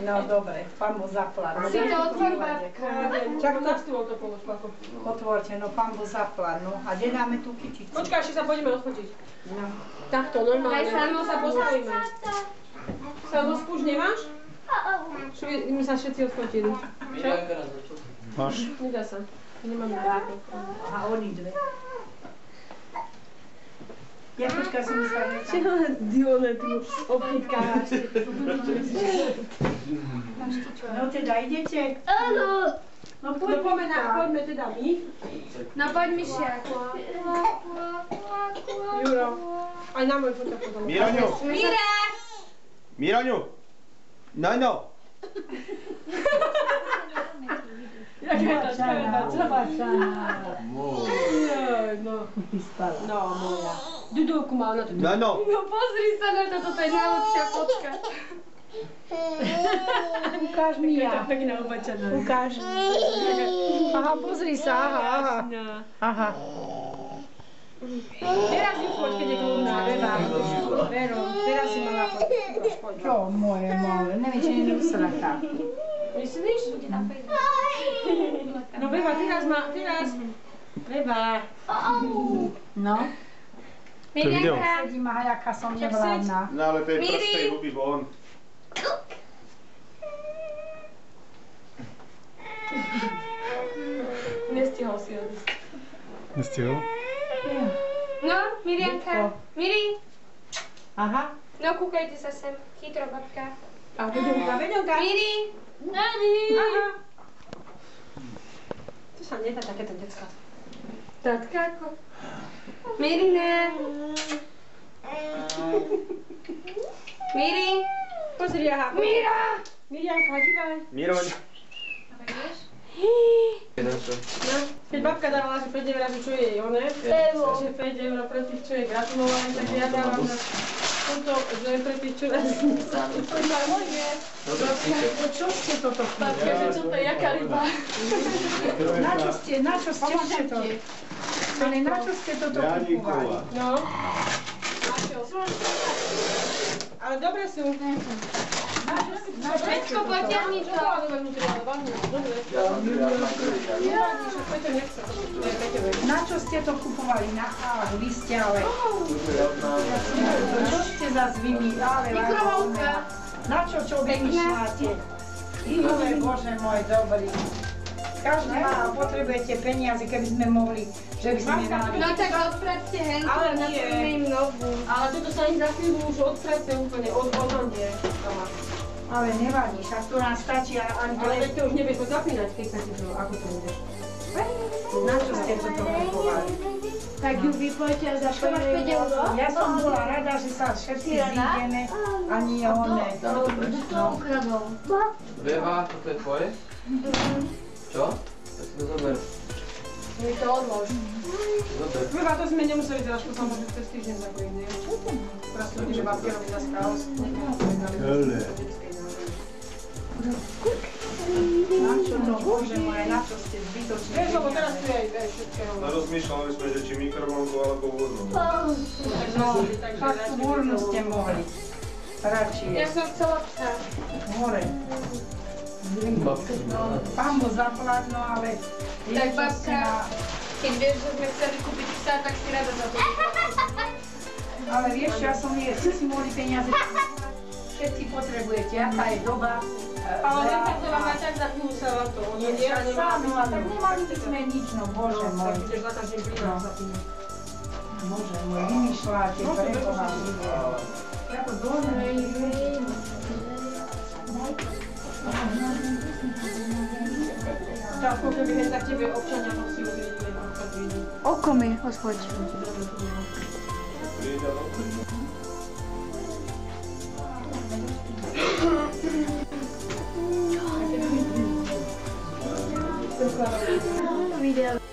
No dobre, pán Boh zaplať. Si to otvor, babka. Čak na stôl to polož, papo. Otvorte, no pán Boh zaplať, no. A kde dáme tú kyticu? Počkaj, ešte sa pôjdeme rozfotiť. No. Takto, normálne. Daj sa. Rovno sa postavíme. Sadosku už nemáš? My sa všetci odfotili. Čo? Máš? Nedá sa. Nemáme dáko. A oni dve. Ja počkaj, som myslela, že Čo Dione tu obchýtkáš? No teda idete? Áno. No No poďme teda my. No poď myšiak. Juro. Aj na môj fotok potom. Míraňu! Mira! Míraňu! No! No. No, moja. Dudulku mal na to. No! No pozri sa na to, toto je najlepšia fotka. Ukáž mi ja. Pekná obačaná. Ukáž. Aha, pozri sa, aha. Aha. Teraz ju foď, keď je kľúbná. Vero, teraz si mala foť. Čo moje malé, neviem, či nie je usratá. Myslíš? No Beba, teraz. Beba. No, To je video. sedím, aha, jaká som nevládna. No ale tej prstej huby von. Nestihol si odísť. Nestihol? No, Mirianka. Miri. Aha. No kúkajte sa sem. Chytro, babka. A vedonka. Miri. Aha. To sa nedá takéto decka. Tatka ako. Mirine. Miri. Pozri, aha. Mira. Mirianka, dívaj. Míroň. No, keď babka dávala asi 5 eur, čo je one, že 5 eur pre tých, čo je gratulovali, tak ja dávam na toto, že pre tých, čo raz sa upojímajú. No čo ste toto Babka, že čo to je, jaká ryba? Na čo ste to? Ale na čo ste toto kupovali? No. Ale dobre sú. Všetko potiahni to. Na čo ste to kupovali? Na vy ste ale... Čo ste zase vymýšľali? Mikrovalka. Na čo vymýšľate? Ale Bože môj, dobrý. Každý má, potrebujete peniaze, keby sme mohli, že by sme mali. No tak odpracte henku Ale na nie. prvým novu. Ale toto sa im za chvíľu už odprace úplne, odhodie. Ale nevadí, však to nám stačí ani to... Ale veď to už nevieš to zapínať, keď sa ti to, ako to budeš. Na čo ste toto kupovali? Tak ju vypoďte a za čo máš 5 eur? Ja som bola rada, že sa všetci zídeme, ani one. Kto to ukradol? Beba, toto je tvoje? Čo? Tak si to zober. Mi to odlož. Zober. Prvá to sme nemuseli teraz, to som možno cez týždeň zapojiť, nie? Teraz to že babky robí za chaos. Na čo to, Bože moje, na čo ste zbytočne? Vieš, lebo teraz tu je aj všetkého. No rozmýšľali sme, že či mikrovlnku alebo urnu. No, tak tú urnu ste mohli. Radšej. Ja som chcela psa. Hore. No, pán Boh zaplať, no ale... Tak babka, keď vieš, že sme chceli kúpiť psa, tak si rada za to. Ale vieš, ja som nie, si mohli peniaze všetci potrebujete, aká je doba. Ale vypredila ma tak za chvíľu sa to. Nie, však sám, no a tak nemali by sme nič, no Bože môj. Tak budeš za každým prídom za tým. Bože môj, vymýšľate, preboha. Ako dobre. Tak, keby hen tak tebe občania nosí uvidíme. Oko mi odchoď. Video.